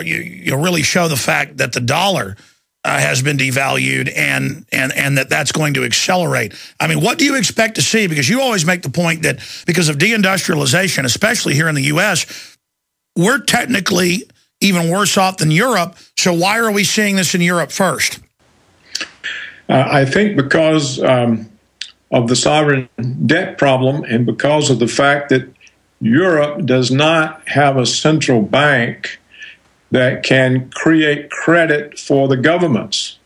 you really show the fact that the dollar has been devalued and that's going to accelerate. I mean, what do you expect to see? Because you always make the point that because of deindustrialization, especially here in the U.S., we're technically even worse off than Europe. So why are we seeing this in Europe first? I think because of the sovereign debt problem and because of the fact that Europe does not have a central bank that can create credit for the governments.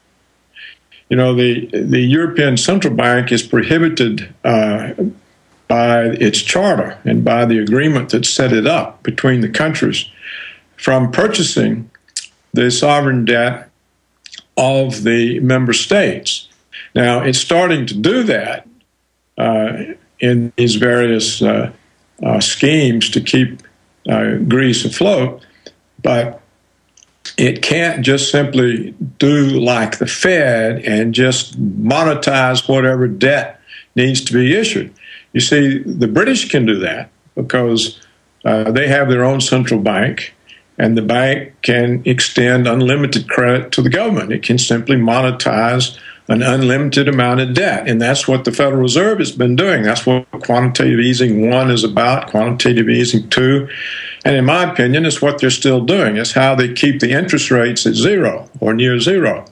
You know, the European Central Bank is prohibited by its charter and by the agreement that set it up between the countries from purchasing the sovereign debt of the member states. Now, it's starting to do that in these various schemes to keep Greece afloat, but it can't just simply do like the Fed and just monetize whatever debt needs to be issued. You see, the British can do that because they have their own central bank, and the bank can extend unlimited credit to the government. It can simply monetize an unlimited amount of debt, and that's what the Federal Reserve has been doing. That's what quantitative easing 1 is about, quantitative easing 2. And in my opinion, it's what they're still doing. It's how they keep the interest rates at zero or near zero.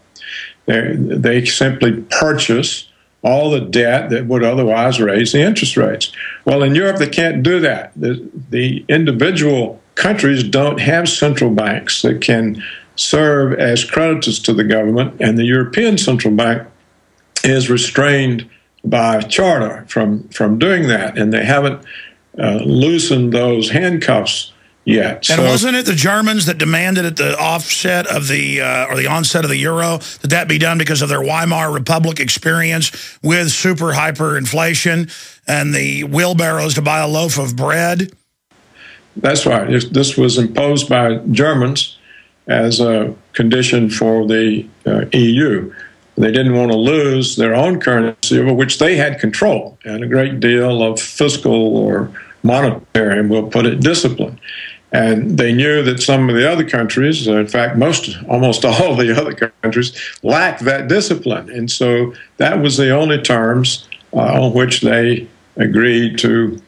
They simply purchase all the debt that would otherwise raise the interest rates. Well, in Europe, they can't do that. The individual countries don't have central banks that can serve as creditors to the government, and the European Central Bank is restrained by charter from doing that, and they haven't loosened those handcuffs yet. And wasn't it the Germans that demanded at the offset of the or the onset of the euro that be done because of their Weimar Republic experience with super hyperinflation and the wheelbarrows to buy a loaf of bread? That's right. This was imposed by Germans as a condition for the EU. They didn't want to lose their own currency, over which they had control and a great deal of fiscal or monetary, and we'll put it, discipline. And they knew that some of the other countries, in fact, almost all the other countries, lacked that discipline. And so that was the only terms on which they agreed to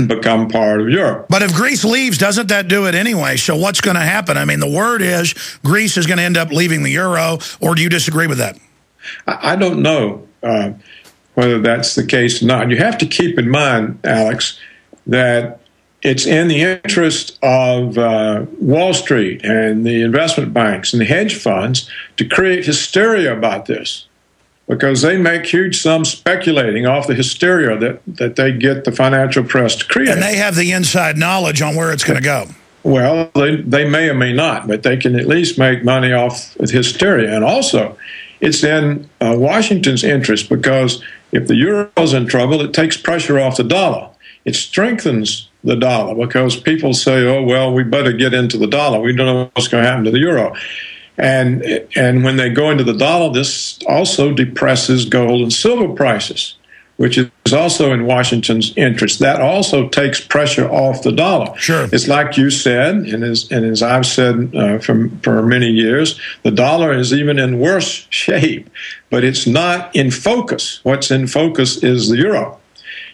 become part of Europe. But if Greece leaves, doesn't that do it anyway? So what's going to happen? I mean, the word is Greece is going to end up leaving the euro, or do you disagree with that? I don't know whether that's the case or not. You have to keep in mind, Alex, that it's in the interest of Wall Street and the investment banks and the hedge funds to create hysteria about this, because they make huge sums speculating off the hysteria that they get the financial press to create. And they have the inside knowledge on where it's going to go. Well, they may or may not, but they can at least make money off of hysteria. And also, it's in Washington's interest, because if the euro is in trouble, it takes pressure off the dollar. It strengthens the dollar because people say, oh, well, we better get into the dollar. We don't know what's going to happen to the euro. And when they go into the dollar, this also depresses gold and silver prices, which is also in Washington's interest. That also takes pressure off the dollar. Sure. It's like you said, and as I've said for many years, the dollar is even in worse shape, but it's not in focus. What's in focus is the euro.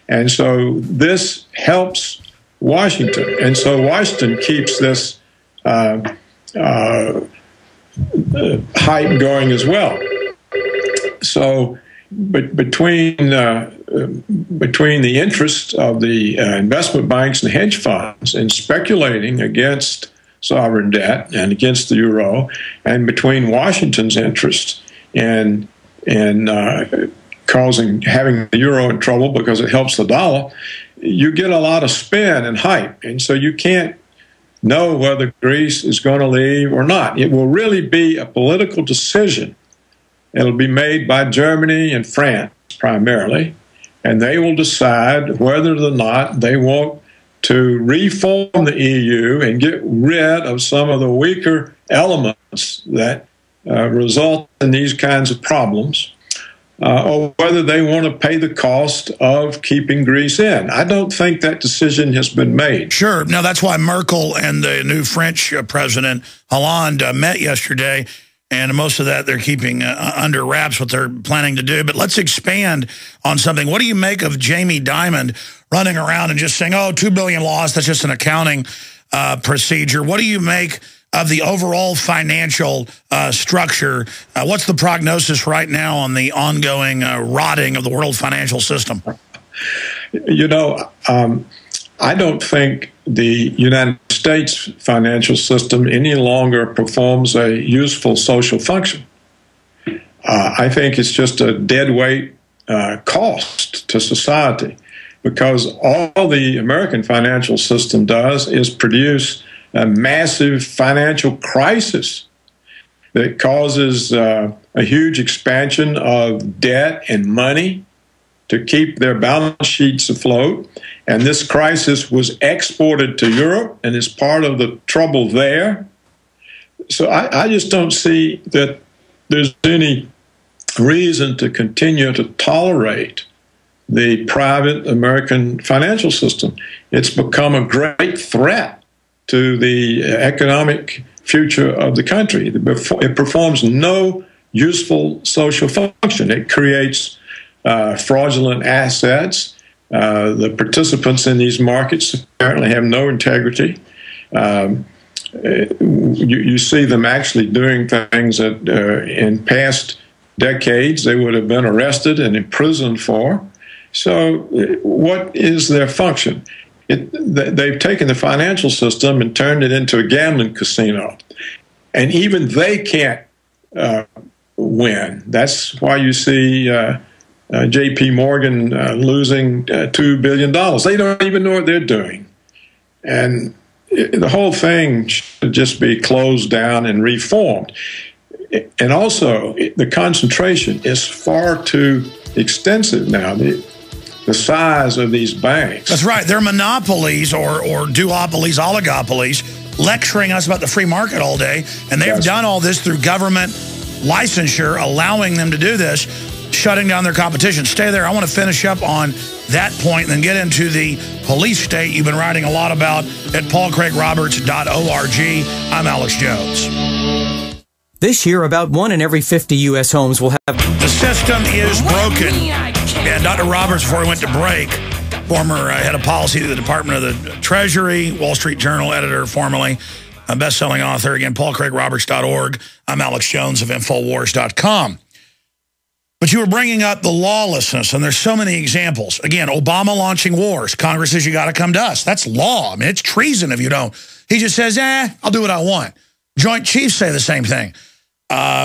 And so this helps Washington. And so Washington keeps this hype going as well. So, but between the interests of the investment banks and hedge funds in speculating against sovereign debt and against the euro, and between Washington's interest in having the euro in trouble because it helps the dollar, you get a lot of spin and hype, and so you can't know whether Greece is going to leave or not. It will really be a political decision. It'll be made by Germany and France primarily, and they will decide whether or not they want to reform the EU and get rid of some of the weaker elements that result in these kinds of problems, or whether they want to pay the cost of keeping Greece in. I don't think that decision has been made. Sure. Now, that's why Merkel and the new French president, Hollande, met yesterday. And most of that they're keeping under wraps what they're planning to do. But let's expand on something. What do you make of Jamie Dimon running around and just saying, oh, $2 billion lost, that's just an accounting procedure? What do you make of the overall financial structure? What's the prognosis right now on the ongoing rotting of the world financial system? You know, I don't think the United States financial system any longer performs a useful social function. I think it's just a deadweight cost to society, because all the American financial system does is produce a massive financial crisis that causes a huge expansion of debt and money to keep their balance sheets afloat. And this crisis was exported to Europe and is part of the trouble there. So I just don't see that there's any reason to continue to tolerate the private American financial system. It's become a great threat to the economic future of the country. It performs no useful social function. It creates fraudulent assets. The participants in these markets apparently have no integrity. You see them actually doing things that in past decades they would have been arrested and imprisoned for. So what is their function? They've taken the financial system and turned it into a gambling casino. And even they can't win. That's why you see J.P. Morgan losing $2 billion. They don't even know what they're doing. And the whole thing should just be closed down and reformed. And also, the concentration is far too extensive now. The size of these banks. That's right. They're monopolies or duopolies, oligopolies, lecturing us about the free market all day. And they've done all this through government licensure, allowing them to do this, shutting down their competition. Stay there. I want to finish up on that point and then get into the police state you've been writing a lot about at paulcraigroberts.org. I'm Alex Jones. This year, about 1 in every 50 U.S. homes will have... The system is broken. And Dr. Roberts, before he went to break, former head of policy of the Department of the Treasury, Wall Street Journal editor, formerly a best-selling author. Again, paulcraigroberts.org. I'm Alex Jones of Infowars.com. But you were bringing up the lawlessness, and there's so many examples. Again, Obama launching wars. Congress says you got to come to us. That's law. I mean, it's treason if you don't. He just says, I'll do what I want. Joint Chiefs say the same thing.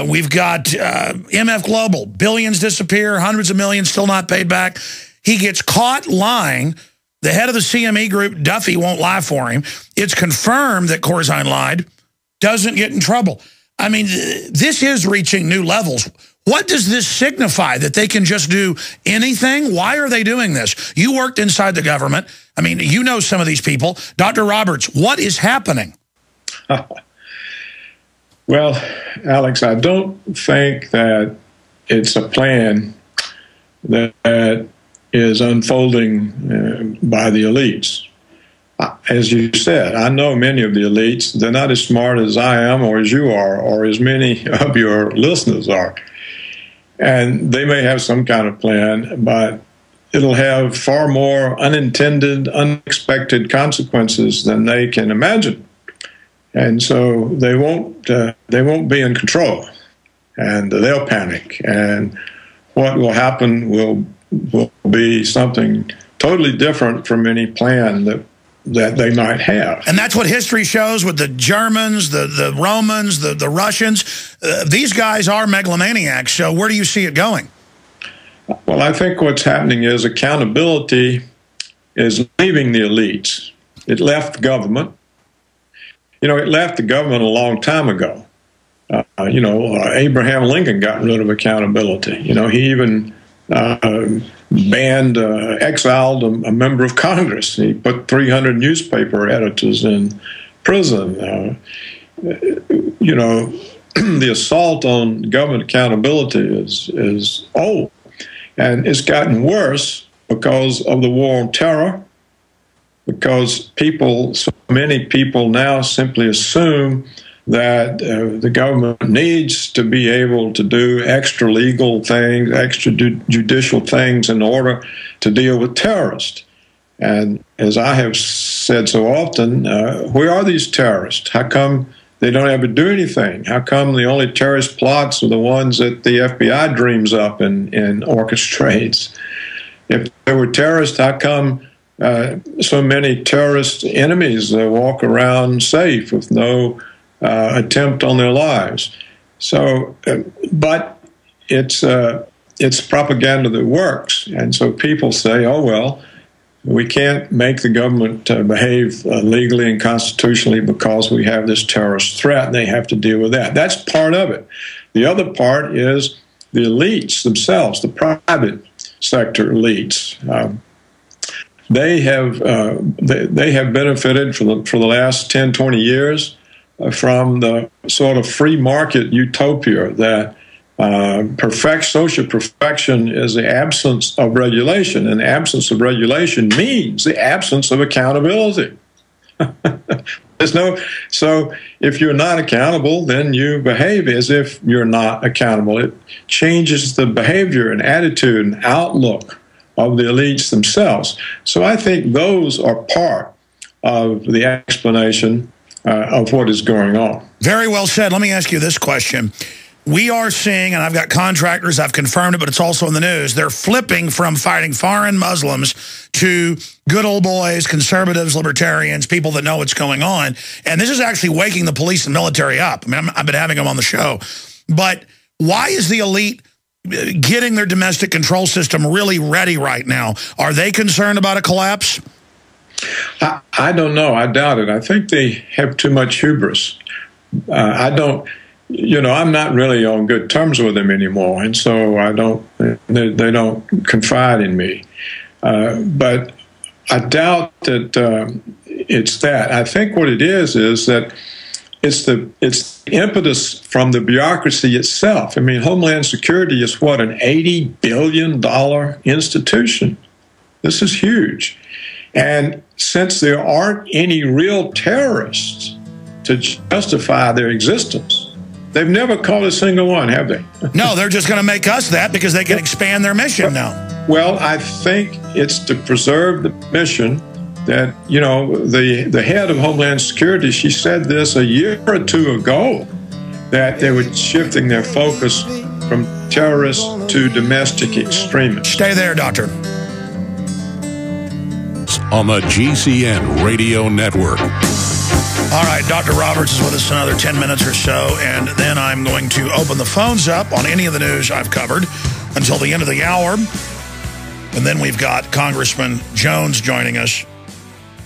We've got MF Global. Billions disappear, hundreds of millions still not paid back. He gets caught lying. The head of the CME group, Duffy, won't lie for him. It's confirmed that Corzine lied. Doesn't get in trouble. I mean, this is reaching new levels. What does this signify? That they can just do anything? Why are they doing this? You worked inside the government. I mean, you know some of these people. Dr. Roberts, what is happening? Well, Alex, I don't think that it's a plan that is unfolding by the elites. As you said, I know many of the elites. They're not as smart as I am or as you are or as many of your listeners are. And they may have some kind of plan, but it'll have far more unintended, unexpected consequences than they can imagine. And so they won't be in control, and they'll panic. And what will happen will be something totally different from any plan that they might have. And that's what history shows with the Germans, the Romans, the Russians. These guys are megalomaniacs. So where do you see it going? Well, I think what's happening is accountability is leaving the elites. It left government. It left the government a long time ago. Abraham Lincoln got rid of accountability. He even exiled a member of Congress. He put 300 newspaper editors in prison. The assault on government accountability is old. And it's gotten worse because of the war on terror, because so many people now simply assume that the government needs to be able to do extra legal things, extrajudicial things in order to deal with terrorists. And as I have said so often, where are these terrorists? How come they don't ever do anything? How come the only terrorist plots are the ones that the FBI dreams up and orchestrates? If there were terrorists, how come so many terrorist enemies walk around safe with no attempt on their lives? So, but it's propaganda that works. And so people say, oh, well, we can't make the government behave legally and constitutionally because we have this terrorist threat, and they have to deal with that. That's part of it. The other part is the elites themselves, the private sector elites. They have benefited for the last 10, 20 years from the sort of free market utopia that social perfection is the absence of regulation, and the absence of regulation means the absence of accountability. So if you're not accountable, then you behave as if you're not accountable. It changes the behavior and attitude and outlook of the elites themselves. So I think those are part of the explanation of what is going on. Very well said. Let me ask you this question. We are seeing, and I've got contractors, I've confirmed it, but it's also in the news, they're flipping from fighting foreign Muslims to good old boys, conservatives, libertarians, people that know what's going on. And this is actually waking the police and military up. I mean, I've been having them on the show. But why is the elite getting their domestic control system really ready right now? Are they concerned about a collapse? I don't know. I doubt it. I think they have too much hubris. I'm not really on good terms with them anymore, and so they don't confide in me. But I doubt that it's that. I think what it is that it's the impetus from the bureaucracy itself. I mean, Homeland Security is what, an $80 billion institution. This is huge. And since there aren't any real terrorists to justify their existence, they've never caught a single one, have they? No, they're just going to make us that because they can expand their mission now. Well, I think it's to preserve the mission that, the head of Homeland Security, she said this a year or two ago, that they were shifting their focus from terrorists to domestic extremists. Stay there, Doctor. On the GCN Radio Network. All right, Dr. Roberts is with us another 10 minutes or so, and then I'm going to open the phones up on any of the news I've covered until the end of the hour. And then we've got Congressman Jones joining us,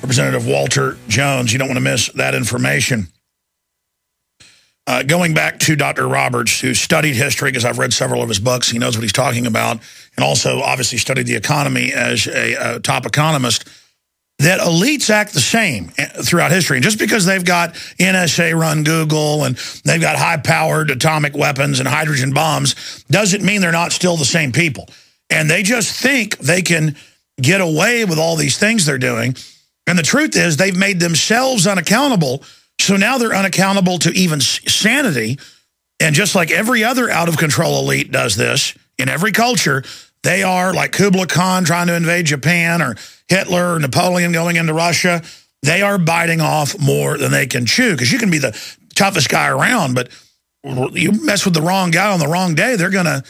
Representative Walter Jones. You don't want to miss that information. Going back to Dr. Roberts, who studied history, because I've read several of his books, he knows what he's talking about, and also obviously studied the economy as a top economist, that elites act the same throughout history. And just because they've got NSA-run Google and they've got high-powered atomic weapons and hydrogen bombs doesn't mean they're not still the same people. And they just think they can get away with all these things they're doing. And the truth is they've made themselves unaccountable, so now they're unaccountable to even sanity. And just like every other out-of-control elite does this in every culture, they are like Kublai Khan trying to invade Japan, or Hitler or Napoleon going into Russia. They are biting off more than they can chew, because you can be the toughest guy around, but you mess with the wrong guy on the wrong day, they're going to